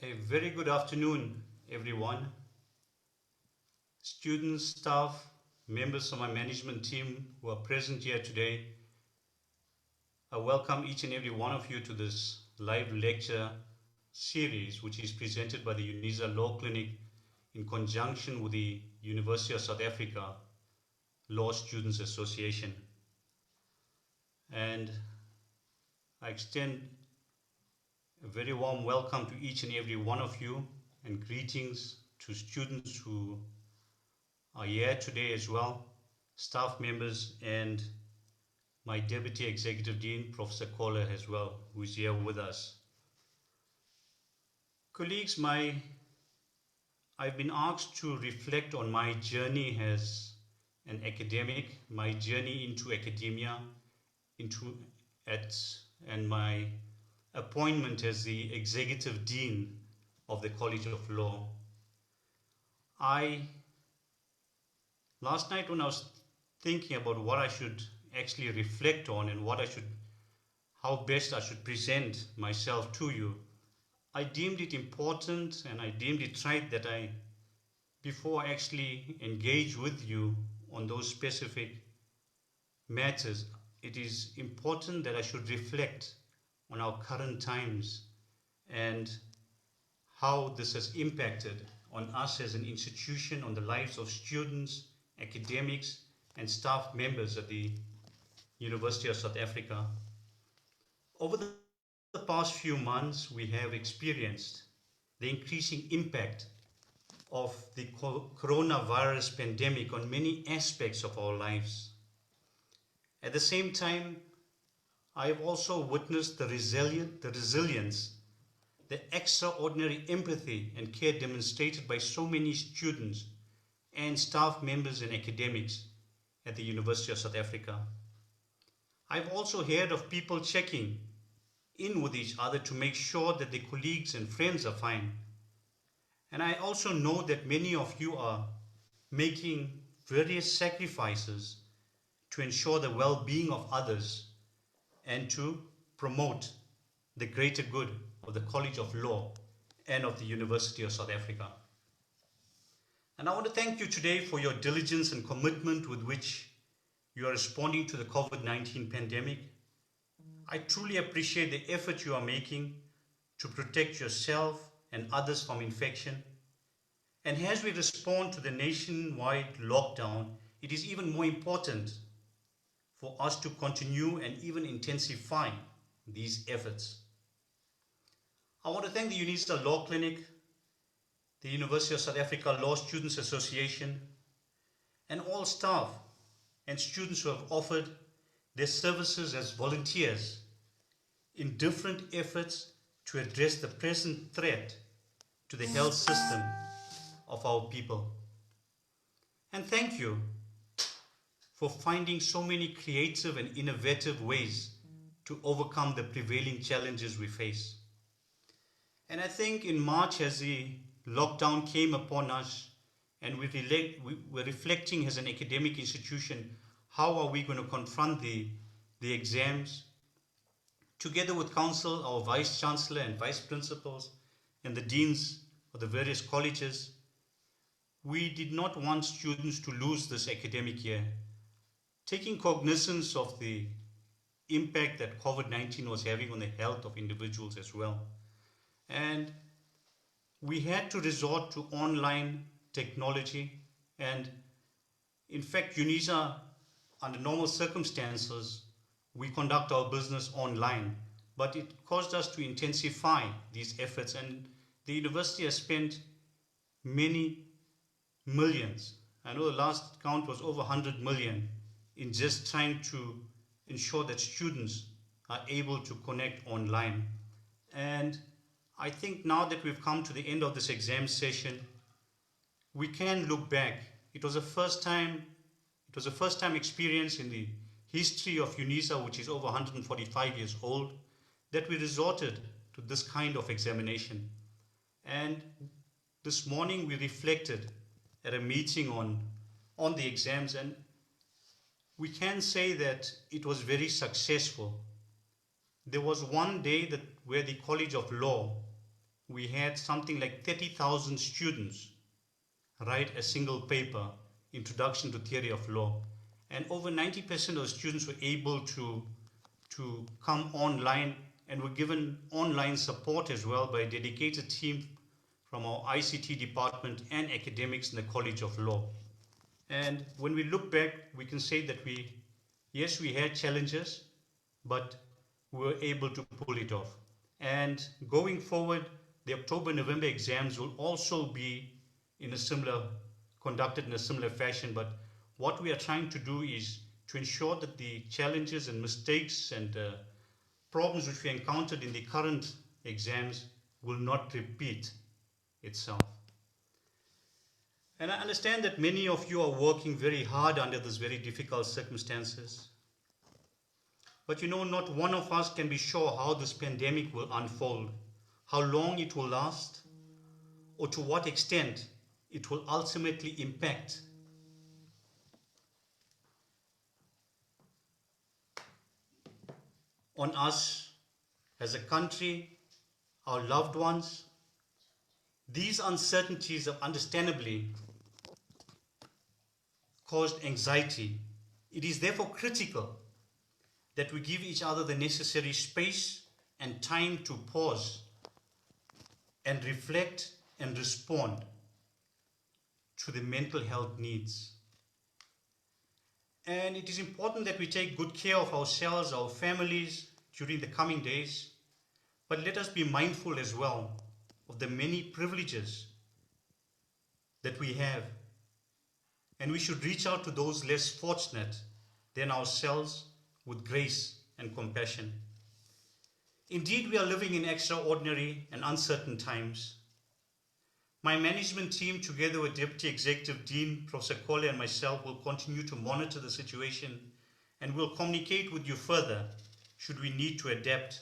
A very good afternoon, everyone. Students, staff, members of my management team who are present here today. I welcome each and every one of you to this live lecture series, which is presented by the UNISA Law Clinic in conjunction with the University of South Africa Law Students Association. And I extend a very warm welcome to each and every one of you and greetings to students who are here today as well, staff members, and my Deputy Executive Dean, Professor Kohler, as well, who is here with us. Colleagues, I've been asked to reflect on my journey as an academic, my journey into academia, and my appointment as the Executive Dean of the College of Law. Last night when I was thinking about what I should actually reflect on and how best I should present myself to you, I deemed it important and I deemed it right that before I actually engage with you on those specific matters, it is important that I should reflect on our current times and how this has impacted on us as an institution, on the lives of students, academics, and staff members at the University of South Africa. Over the past few months, we have experienced the increasing impact of the coronavirus pandemic on many aspects of our lives. At the same time, I have also witnessed the resilience, the extraordinary empathy and care demonstrated by so many students and staff members and academics at the University of South Africa. I've also heard of people checking in with each other to make sure that their colleagues and friends are fine. And I also know that many of you are making various sacrifices to ensure the well-being of others and to promote the greater good of the College of Law and of the University of South Africa. And I want to thank you today for your diligence and commitment with which you are responding to the COVID-19 pandemic. I truly appreciate the effort you are making to protect yourself and others from infection. And as we respond to the nationwide lockdown, it is even more important for us to continue and even intensify these efforts. I want to thank the UNISA Law Clinic, the University of South Africa Law Students Association, and all staff and students who have offered their services as volunteers in different efforts to address the present threat to the health system of our people. And thank you for finding so many creative and innovative ways to overcome the prevailing challenges we face. And I think in March, as the lockdown came upon us and we were reflecting as an academic institution, how are we going to confront the exams? Together with council, our vice chancellor and vice principals and the deans of the various colleges, we did not want students to lose this academic year. Taking cognizance of the impact that COVID-19 was having on the health of individuals as well. And we had to resort to online technology, and in fact UNISA, under normal circumstances, we conduct our business online, but it caused us to intensify these efforts, and the university has spent many millions. I know the last count was over 100 million in just trying to ensure that students are able to connect online. And I think now that we've come to the end of this exam session, we can look back. It was a first time experience in the history of UNISA, which is over 145 years old, that we resorted to this kind of examination. And this morning we reflected at a meeting on the exams, and we can say that it was very successful. There was one day where the College of Law we had something like 30,000 students write a single paper, Introduction to Theory of Law. And over 90% of the students were able to come online and were given online support as well by a dedicated team from our ICT department and academics in the College of Law. And when we look back, we can say that yes, we had challenges, but we were able to pull it off. And going forward, the October-November exams will also be conducted in a similar fashion. But what we are trying to do is to ensure that the challenges and mistakes and problems which we encountered in the current exams will not repeat itself. And I understand that many of you are working very hard under these very difficult circumstances. But not one of us can be sure how this pandemic will unfold, how long it will last, or to what extent it will ultimately impact on us as a country, our loved ones. These uncertainties have understandably caused anxiety. It is therefore critical that we give each other the necessary space and time to pause and reflect and respond to the mental health needs. And it is important that we take good care of ourselves, our families during the coming days. But let us be mindful as well of the many privileges that we have. And we should reach out to those less fortunate than ourselves with grace and compassion. Indeed, we are living in extraordinary and uncertain times. My management team, together with Deputy Executive Dean Professor Kole and myself, will continue to monitor the situation and will communicate with you further should we need to adapt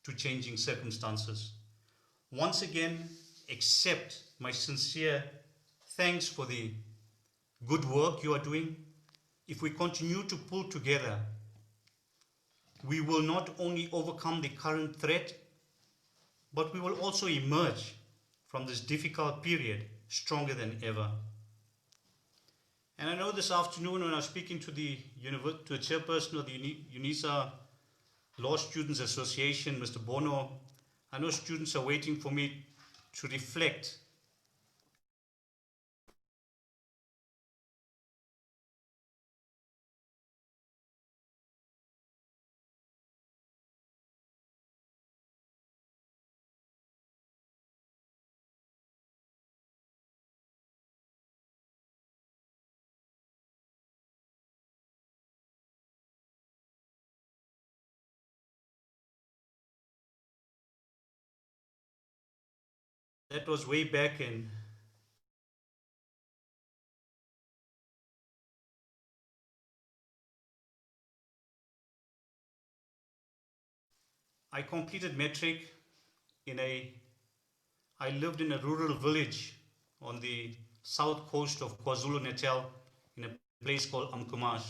to changing circumstances. Once again, accept my sincere thanks for the good work you are doing. If we continue to pull together, we will not only overcome the current threat, but we will also emerge from this difficult period stronger than ever. And I know this afternoon when I was speaking to the chairperson of the UNISA Law Students Association, Mr. Bono, I know students are waiting for me to reflect that was way back in I completed metric I lived in a rural village on the south coast of KwaZulu-Natal in a place called Amkumash.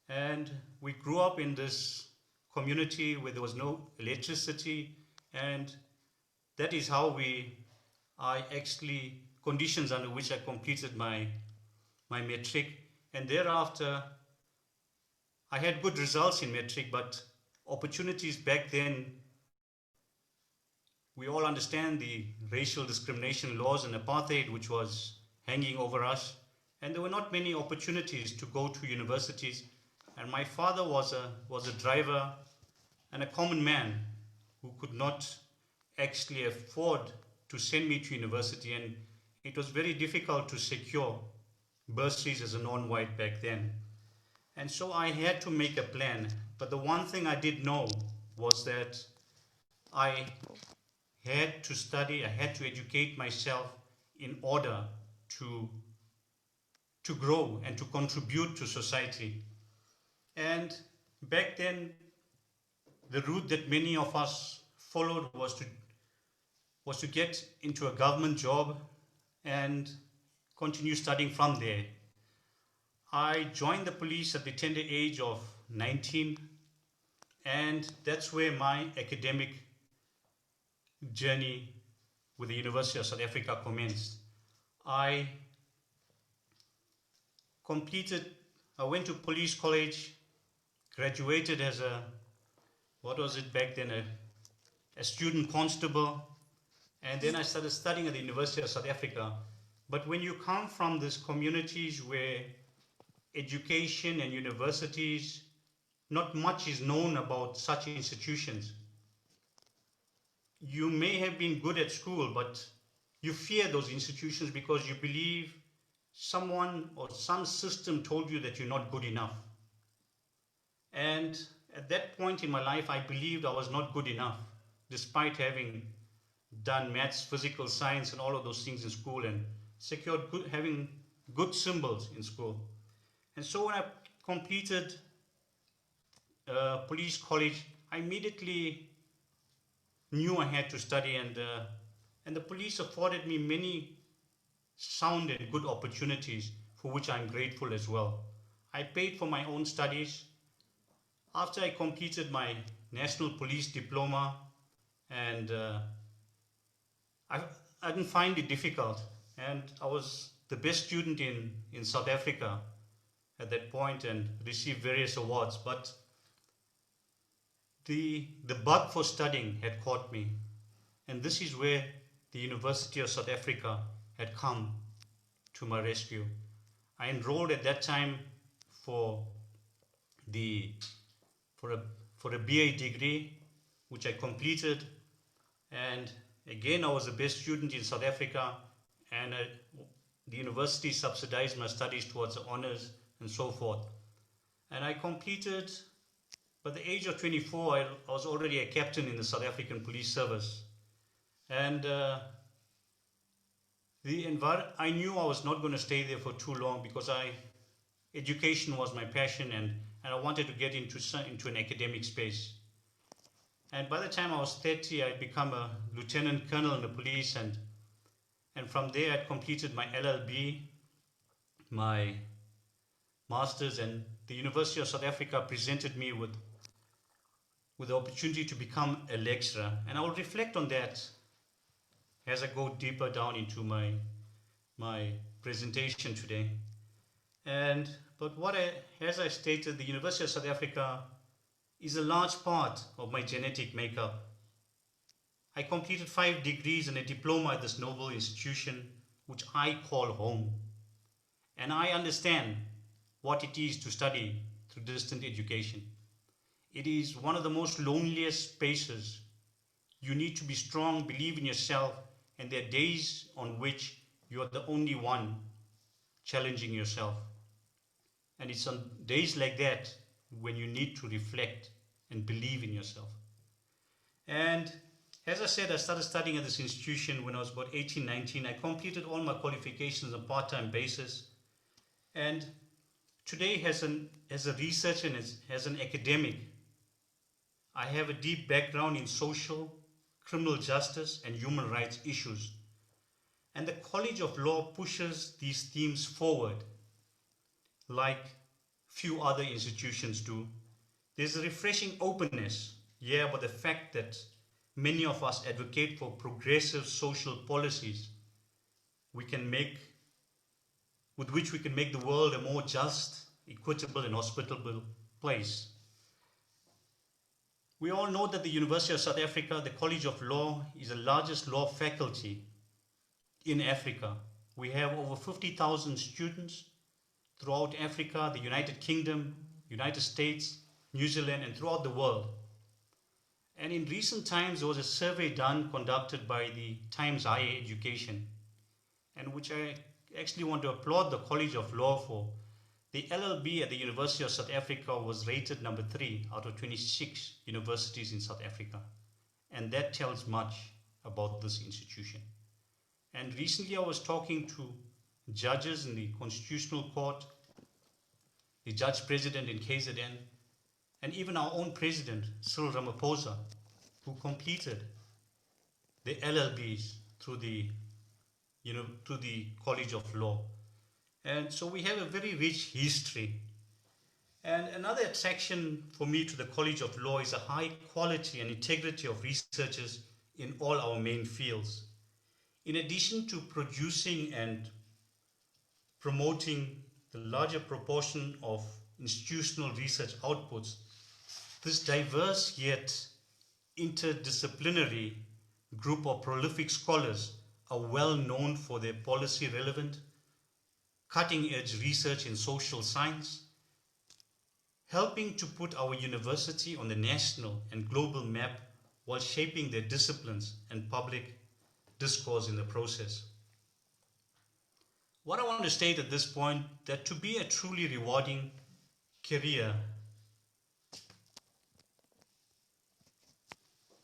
And we grew up in this community where there was no electricity, and that is how conditions under which I completed my metric. And thereafter, I had good results in metric, but opportunities back then, we all understand the racial discrimination laws and apartheid which was hanging over us, and there were not many opportunities to go to universities. And my father was a driver and a common man who could not actually afford to send me to university, and it was very difficult to secure bursaries as a non-white back then. And so I had to make a plan. But the one thing I did know was that I had to study, I had to educate myself in order to grow and to contribute to society. And back then, the route that many of us followed was to get into a government job and continue studying from there. I joined the police at the tender age of 19, and that's where my academic journey with the University of South Africa commenced. I completed, I went to police college, graduated as a, what was it back then, a student constable, and then I started studying at the University of South Africa. But when you come from these communities where education and universities, not much is known about such institutions. You may have been good at school, but you fear those institutions because you believe someone or some system told you that you're not good enough. And at that point in my life, I believed I was not good enough, despite having done maths, physical science, and all of those things in school and secured good, having good symbols in school. And so when I completed police college, I immediately knew I had to study, and the police afforded me many sound and good opportunities for which I'm grateful as well. I paid for my own studies. After I completed my National Police Diploma, and I, I didn't find it difficult, and I was the best student in South Africa at that point and received various awards. But the bug for studying had caught me, and this is where the University of South Africa had come to my rescue. I enrolled at that time for the for a for a BA degree, which I completed, and again I was the best student in South Africa, and the university subsidized my studies towards the honors and so forth. And I completed. By the age of 24, I was already a captain in the South African Police Service, and I knew I was not going to stay there for too long because education was my passion, and I wanted to get into an academic space. And by the time I was 30, I'd become a lieutenant colonel in the police, and from there I'd completed my LLB, my master's, and the University of South Africa presented me with the opportunity to become a lecturer. And I will reflect on that as I go deeper down into my presentation today. But as I stated, the University of South Africa is a large part of my genetic makeup. I completed 5 degrees and a diploma at this noble institution, which I call home. And I understand what it is to study through distant education. It is one of the most loneliest spaces. You need to be strong, believe in yourself, and there are days on which you are the only one challenging yourself. And it's on days like that when you need to reflect and believe in yourself. And as I said, I started studying at this institution when I was about 18, 19. I completed all my qualifications on a part-time basis. And today, as a researcher and as an academic, I have a deep background in social, criminal justice, and human rights issues. And the College of Law pushes these themes forward like few other institutions do. There's a refreshing openness here about the fact that many of us advocate for progressive social policies with which we can make the world a more just, equitable, and hospitable place. We all know that the University of South Africa, the College of Law, is the largest law faculty in Africa. We have over 50,000 students throughout Africa, the United Kingdom, United States, New Zealand, and throughout the world. And in recent times, there was a survey conducted by the Times Higher Education, and which I actually want to applaud the College of Law for. The LLB at the University of South Africa was rated number 3 out of 26 universities in South Africa. And that tells much about this institution. And recently I was talking to judges in the Constitutional Court, the Judge President in KZN, and even our own President, Cyril Ramaphosa, who completed the LLBs through the College of Law. And so we have a very rich history. And another attraction for me to the College of Law is the high quality and integrity of researchers in all our main fields. In addition to producing and promoting the larger proportion of institutional research outputs, this diverse yet interdisciplinary group of prolific scholars are well known for their policy relevant, cutting edge research in social science, helping to put our university on the national and global map while shaping their disciplines and public discourse in the process. What I want to state at this point, that to be a truly rewarding career,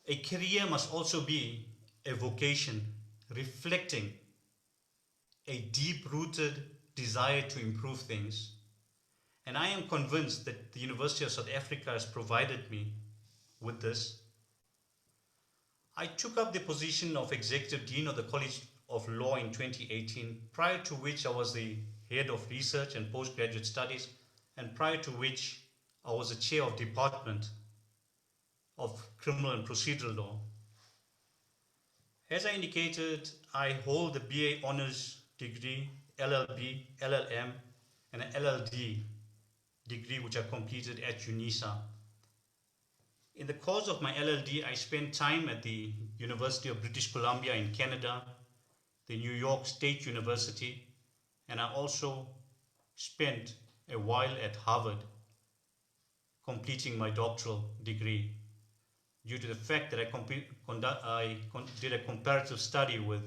a career must also be a vocation reflecting a deep-rooted desire to improve things. And I am convinced that the University of South Africa has provided me with this. I took up the position of Executive Dean of the College of Law in 2018, prior to which I was the Head of Research and Postgraduate Studies, and prior to which I was the Chair of Department of Criminal and Procedural Law. As I indicated, I hold a BA Honours degree, LLB, LLM, and an LLD degree which I completed at UNISA. In the course of my LLD, I spent time at the University of British Columbia in Canada, the New York State University, and I also spent a while at Harvard completing my doctoral degree, due to the fact that I did a comparative study with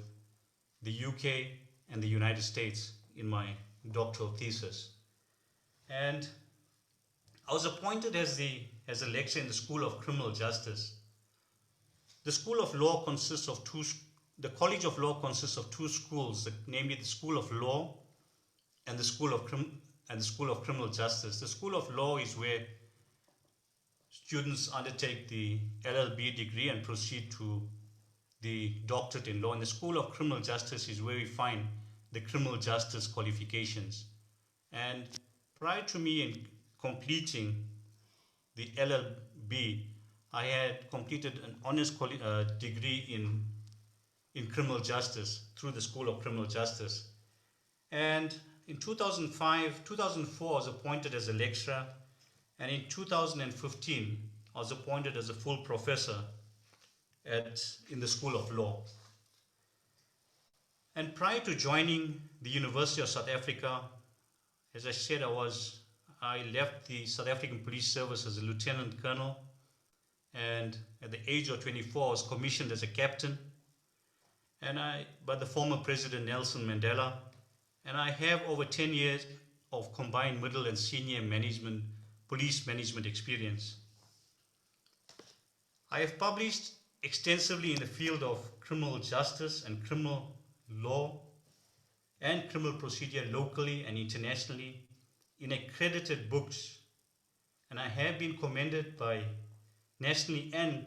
the UK and the United States in my doctoral thesis. And I was appointed as a lecturer in the School of Criminal Justice. The School of Law consists of the College of Law consists of two schools, namely the School of Law and the School of Criminal Justice. The School of Law is where students undertake the LLB degree and proceed to the doctorate in law. And the School of Criminal Justice is where we find the criminal justice qualifications. And prior to me in completing the LLB, I had completed an honors degree in criminal justice through the School of Criminal Justice. And in 2004, I was appointed as a lecturer, and in 2015, I was appointed as a full professor in the School of Law. And prior to joining the University of South Africa, as I said, I left the South African Police Service as a lieutenant colonel, and at the age of 24, I was commissioned as a captain, by the former President Nelson Mandela, and I have over 10 years of combined middle and senior police management experience. I have published extensively in the field of criminal justice and criminal law and criminal procedure locally and internationally in accredited books, and I have been commended by nationally and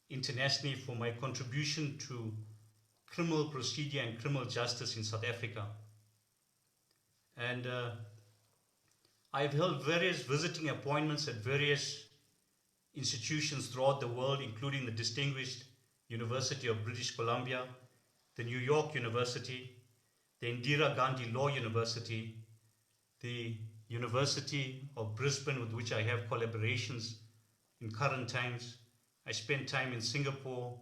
internationally for my contribution to criminal procedure and criminal justice in South Africa. And I have held various visiting appointments at various institutions throughout the world, including the distinguished University of British Columbia, the New York University, the Indira Gandhi Law University, the University of Brisbane, with which I have collaborations in current times. I spent time in Singapore,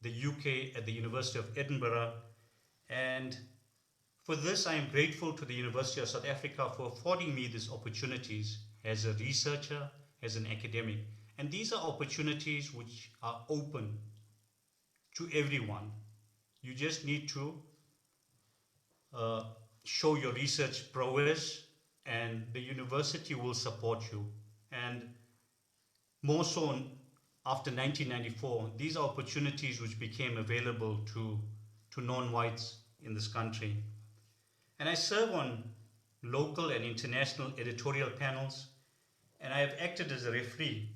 the UK, at the University of Edinburgh, and for this I am grateful to the University of South Africa for affording me these opportunities as a researcher, as an academic. And these are opportunities which are open to everyone. You just need to show your research prowess, and the university will support you. And more so after 1994, these are opportunities which became available to non-whites in this country. And I serve on local and international editorial panels, and I have acted as a referee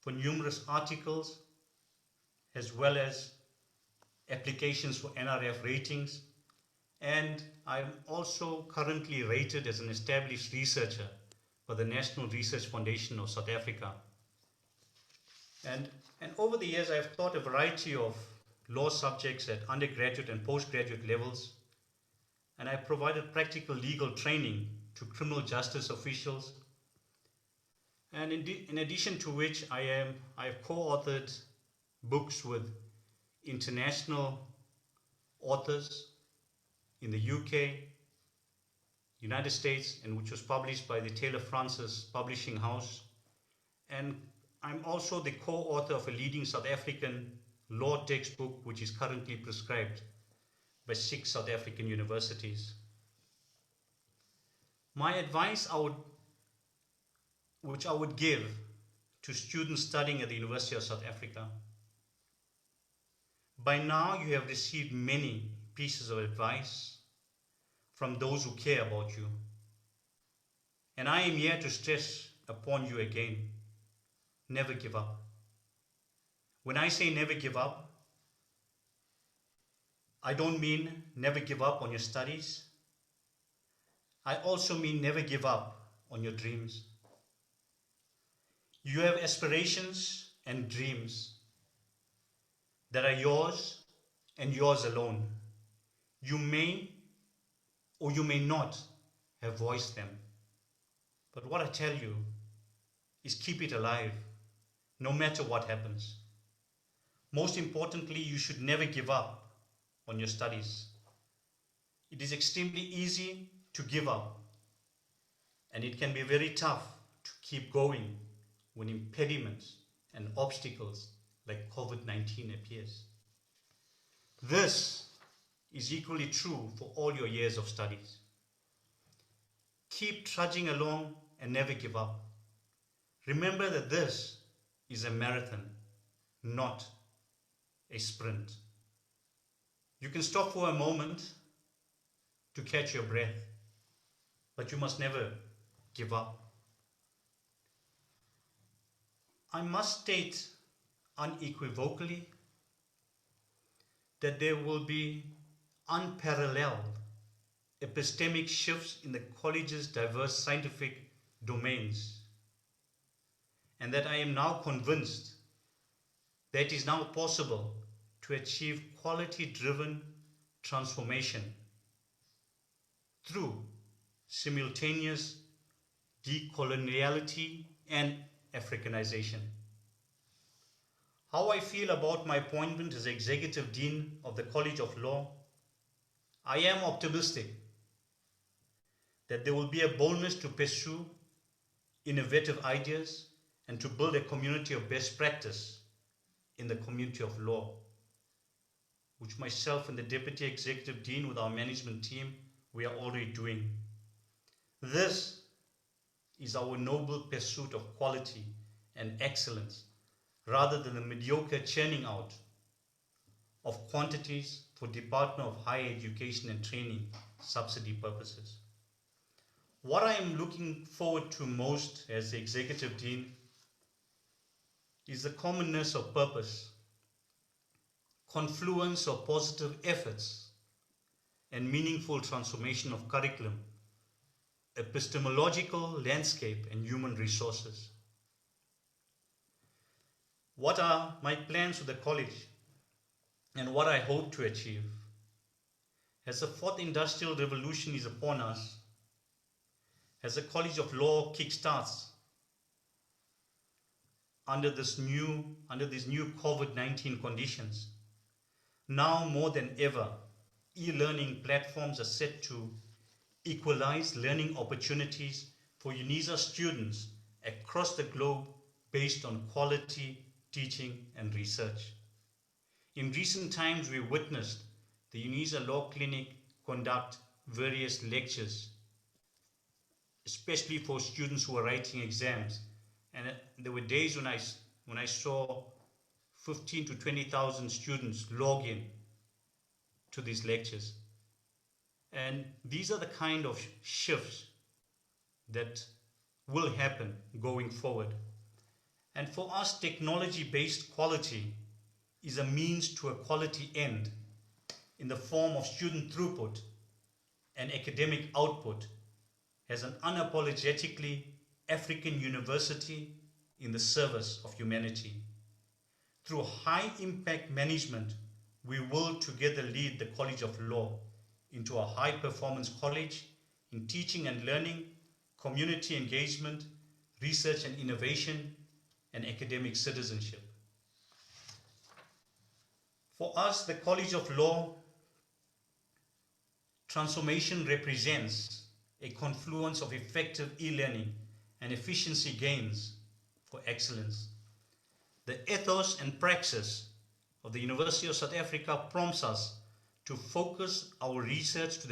for numerous articles, as well as applications for NRF ratings. And I'm also currently rated as an established researcher for the National Research Foundation of South Africa. And over the years, I've taught a variety of law subjects at undergraduate and postgraduate levels, and I provided practical legal training to criminal justice officials. And in addition to which, I have co-authored books with international authors in the UK, United States, and which was published by the Taylor Francis Publishing House. And I'm also the co-author of a leading South African law textbook, which is currently prescribed by 6 South African universities. My advice which I would give to students studying at the University of South Africa: by now you have received many pieces of advice from those who care about you. And I am here to stress upon you again, never give up. When I say never give up, I don't mean never give up on your studies. I also mean never give up on your dreams. You have aspirations and dreams that are yours and yours alone. You may or you may not have voiced them. But what I tell you is keep it alive, no matter what happens. Most importantly, you should never give up on your studies. It is extremely easy to give up, and it can be very tough to keep going when impediments and obstacles like COVID-19 appears. This is equally true for all your years of studies. Keep trudging along and never give up. Remember that this is a marathon, not a sprint. You can stop for a moment to catch your breath, but you must never give up. I must state unequivocally that there will be unparalleled epistemic shifts in the college's diverse scientific domains, and that I am now convinced that it is now possible to achieve quality-driven transformation through simultaneous decoloniality and Africanization. How I feel about my appointment as Executive Dean of the College of Law: I am optimistic that there will be a boldness to pursue innovative ideas and to build a community of best practice in the community of law, which myself and the Deputy Executive Dean with our management team, we are already doing. This is our noble pursuit of quality and excellence, rather than the mediocre churning out of quantities for Department of Higher Education and Training subsidy purposes. What I am looking forward to most as the Executive Dean is the commonness of purpose, confluence of positive efforts, and meaningful transformation of curriculum, epistemological landscape, and human resources. What are my plans for the college and what I hope to achieve? As the fourth industrial revolution is upon us, as the College of Law kickstarts under these new COVID-19 conditions, now more than ever, e-learning platforms are set to equalize learning opportunities for UNISA students across the globe based on quality teaching and research. In recent times, we witnessed the UNISA Law Clinic conduct various lectures, especially for students who are writing exams. And there were days when I saw 15 to 20,000 students log in to these lectures. And these are the kind of shifts that will happen going forward. And for us, technology-based quality is a means to a quality end in the form of student throughput and academic output as an unapologetically African university in the service of humanity. Through high impact management, we will together lead the College of Law into a high-performance college in teaching and learning, community engagement, research and innovation, and academic citizenship. For us, the College of Law transformation represents a confluence of effective e-learning and efficiency gains for excellence. The ethos and praxis of the University of South Africa prompts us to focus our research to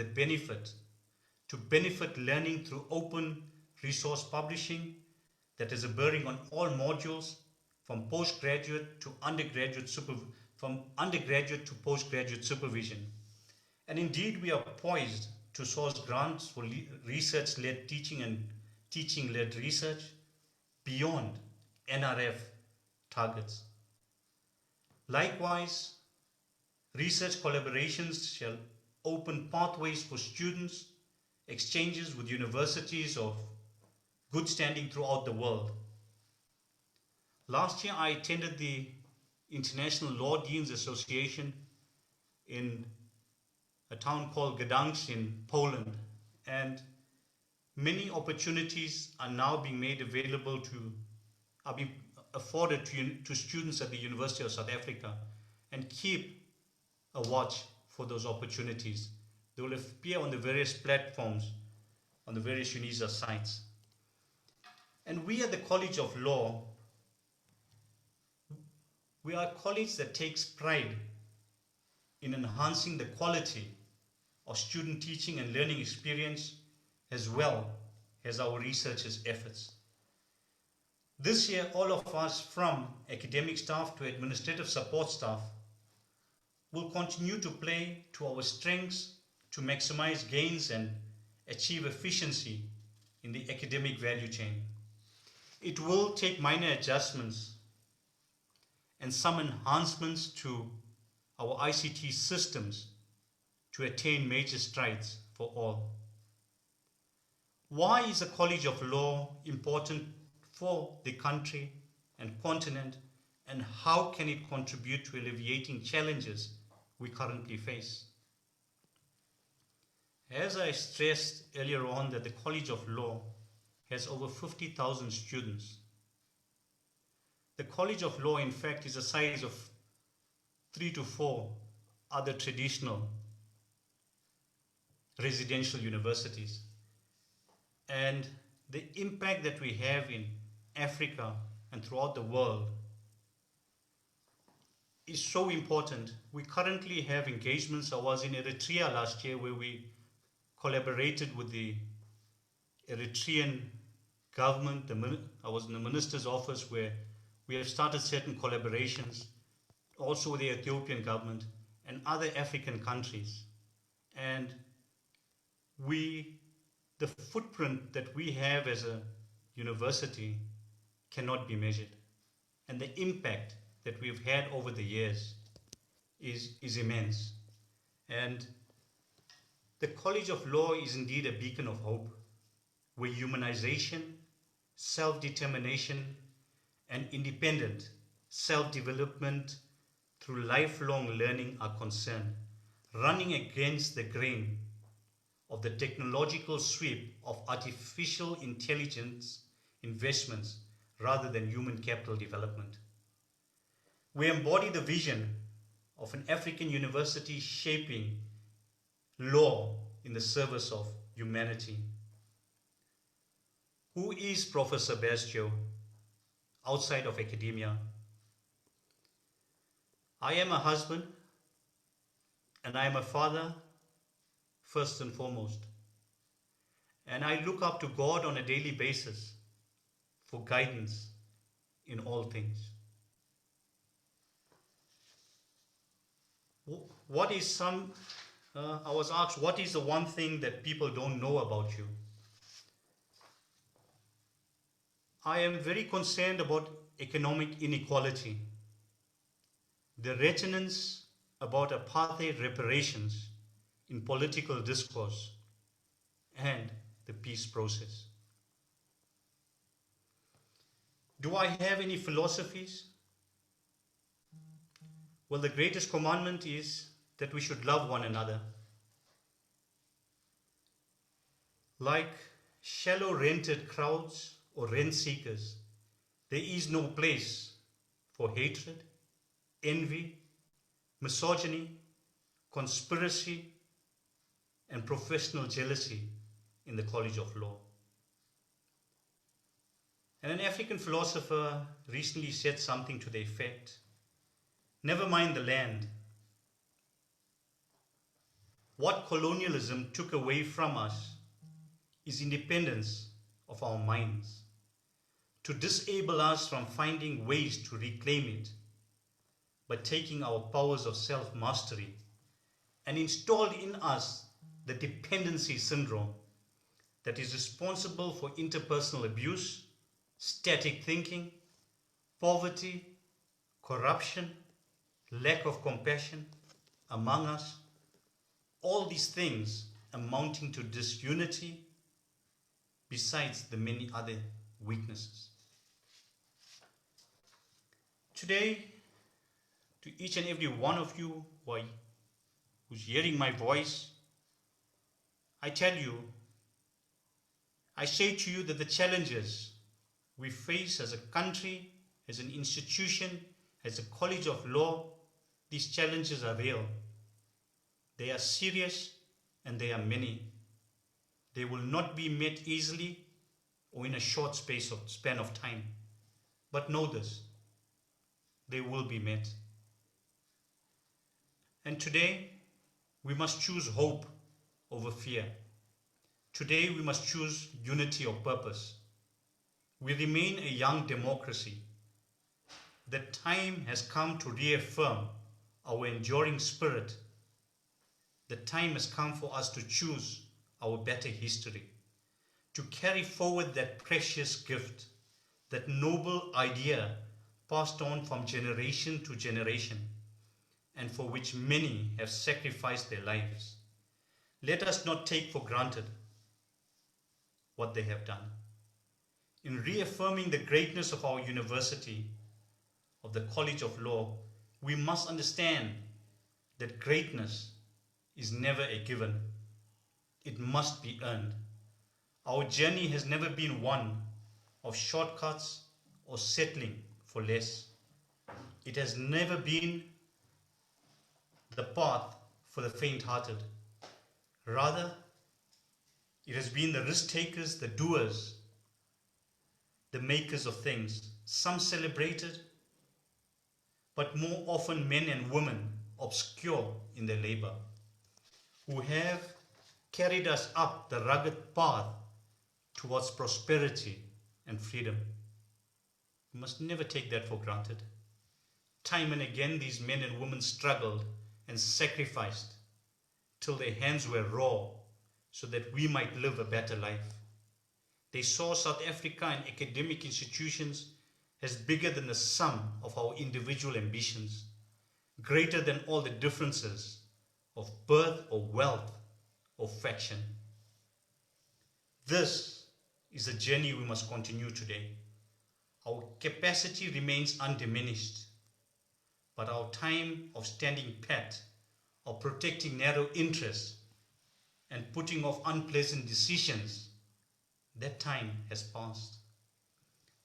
benefit learning through open resource publishing that has a bearing on all modules from undergraduate to postgraduate supervision. And indeed, we are poised to source grants for research-led teaching and teaching-led research beyond NRF targets. Likewise, research collaborations shall open pathways for students, exchanges with universities of good standing throughout the world. Last year, I attended the International Law Deans Association in a town called Gdansk in Poland, and many opportunities are now being afforded to students at the University of South Africa, and keep a watch for those opportunities. They will appear on the various platforms, on the various UNISA sites. And we at the College of Law, we are a college that takes pride in enhancing the quality of student teaching and learning experience as well as our researchers' efforts. This year, all of us, from academic staff to administrative support staff, will continue to play to our strengths to maximize gains and achieve efficiency in the academic value chain. It will take minor adjustments and some enhancements to our ICT systems to attain major strides for all. Why is the College of Law important for the country and continent, and how can it contribute to alleviating challenges we currently face? As I stressed earlier on, that the College of Law has over 50,000 students. The College of Law, in fact, is the size of 3 to 4 other traditional residential universities. And the impact that we have in Africa and throughout the world is so important. We currently have engagements. I was in Eritrea last year, where we collaborated with the Eritrean government. I was in the minister's office, where we have started certain collaborations, also with the Ethiopian government and other African countries. And the footprint that we have as a university cannot be measured. And the impact that we've had over the years is immense. And the College of Law is indeed a beacon of hope, where humanization, self-determination, and independent self-development through lifelong learning are concerned, running against the grain of the technological sweep of artificial intelligence investments rather than human capital development. We embody the vision of an African university shaping law in the service of humanity. Who is Professor Basdeo outside of academia? I am a husband, and I am a father first and foremost. And I look up to God on a daily basis for guidance in all things. I was asked, what is the one thing that people don't know about you? I am very concerned about economic inequality, the resonance about apartheid reparations in political discourse, and the peace process. Do I have any philosophies? Well, the greatest commandment is that we should love one another. Like shallow rented crowds or rent seekers, there is no place for hatred, envy, misogyny, conspiracy, and professional jealousy in the College of Law. And an African philosopher recently said something to the effect, never mind the land. What colonialism took away from us is independence of our minds, to disable us from finding ways to reclaim it by taking our powers of self-mastery and installed in us the dependency syndrome that is responsible for interpersonal abuse, static thinking, poverty, corruption, lack of compassion among us, all these things amounting to disunity besides the many other weaknesses. Today, to each and every one of you who's hearing my voice, I tell you, I say to you that the challenges we face as a country, as an institution, as a college of law, these challenges are real. They are serious and they are many. They will not be met easily or in a short span of time. But know this, they will be met. And today, we must choose hope over fear. Today, we must choose unity of purpose. We remain a young democracy. The time has come to reaffirm our enduring spirit. The time has come for us to choose our better history, to carry forward that precious gift, that noble idea passed on from generation to generation, and for which many have sacrificed their lives. Let us not take for granted what they have done. In reaffirming the greatness of our university, of the College of Law, we must understand that greatness is never a given. It must be earned. Our journey has never been one of shortcuts or settling for less. It has never been the path for the faint-hearted. Rather, it has been the risk takers, the doers, the makers of things, some celebrated, but more often men and women obscure in their labor, who have carried us up the rugged path towards prosperity and freedom. We must never take that for granted. Time and again, these men and women struggled and sacrificed till their hands were raw so that we might live a better life. They saw South Africa and academic institutions as bigger than the sum of our individual ambitions, greater than all the differences of birth or wealth or faction. This is a journey we must continue today. Our capacity remains undiminished, but our time of standing pat, of protecting narrow interests, and putting off unpleasant decisions, that time has passed.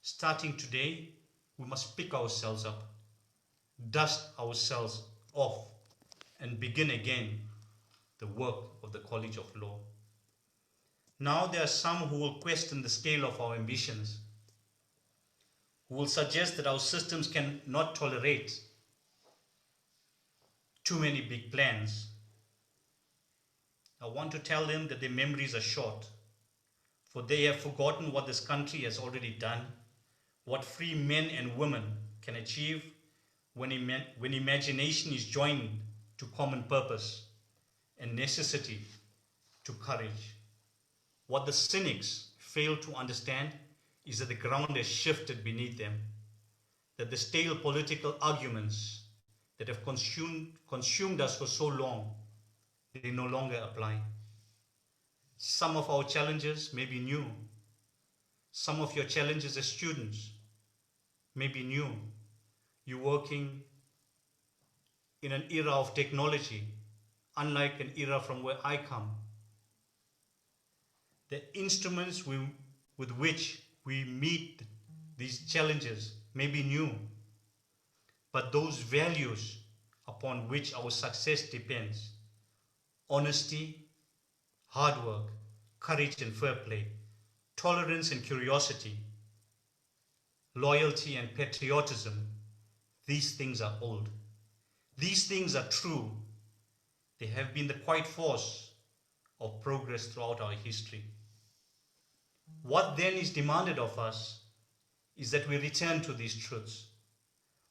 Starting today, we must pick ourselves up, dust ourselves off, and begin again the work of the College of Law. Now there are some who will question the scale of our ambitions, who will suggest that our systems cannot tolerate too many big plans. I want to tell them that their memories are short, for they have forgotten what this country has already done, what free men and women can achieve when imagination is joined to common purpose and necessity to courage. What the cynics fail to understand is that the ground has shifted beneath them, that the stale political arguments that have consumed us for so long, they no longer apply. Some of our challenges may be new. Some of your challenges as students may be new. You're working in an era of technology, unlike an era from where I come. The instruments with which we meet these challenges may be new, but those values upon which our success depends, honesty, hard work, courage and fair play, tolerance and curiosity, loyalty and patriotism, these things are old. These things are true. They have been the quiet force of progress throughout our history. What then is demanded of us is that we return to these truths.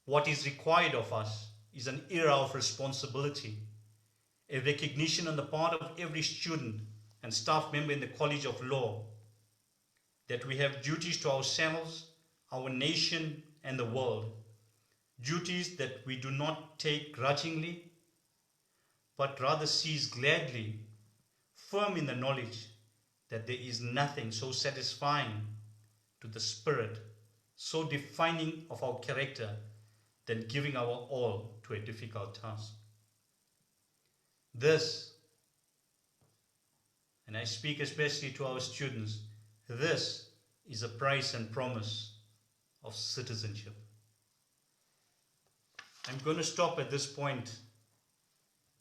What is required of us is an era of responsibility, a recognition on the part of every student and staff member in the College of Law that we have duties to ourselves, our nation, and the world. Duties that we do not take grudgingly, but rather seize gladly, firm in the knowledge that there is nothing so satisfying to the spirit, so defining of our character, than giving our all to a difficult task. This, and I speak especially to our students, this is a price and promise of citizenship. I'm going to stop at this point,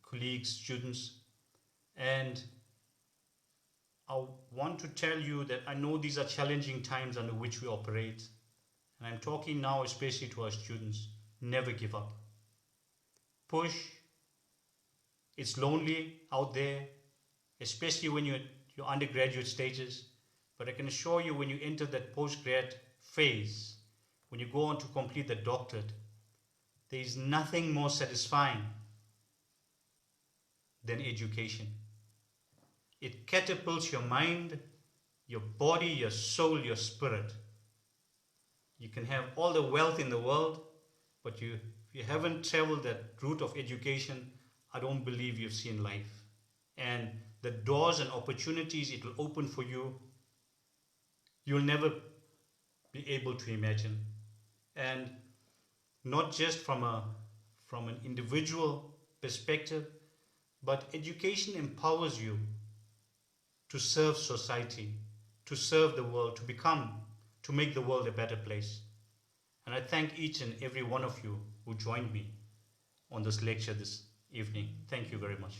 colleagues, students, and I want to tell you that I know these are challenging times under which we operate, and I'm talking now especially to our students. Never give up. Push. It's lonely out there, especially when you're your undergraduate stages, but I can assure you when you enter that postgrad phase, when you go on to complete the doctorate, there is nothing more satisfying than education. It catapults your mind, your body, your soul, your spirit. You can have all the wealth in the world, but if you haven't traveled that route of education, I don't believe you've seen life. And the doors and opportunities it will open for you, you'll never be able to imagine. And not just from an individual perspective, but education empowers you to serve society, to serve the world, to make the world a better place. And I thank each and every one of you who joined me on this lecture this evening. Thank you very much.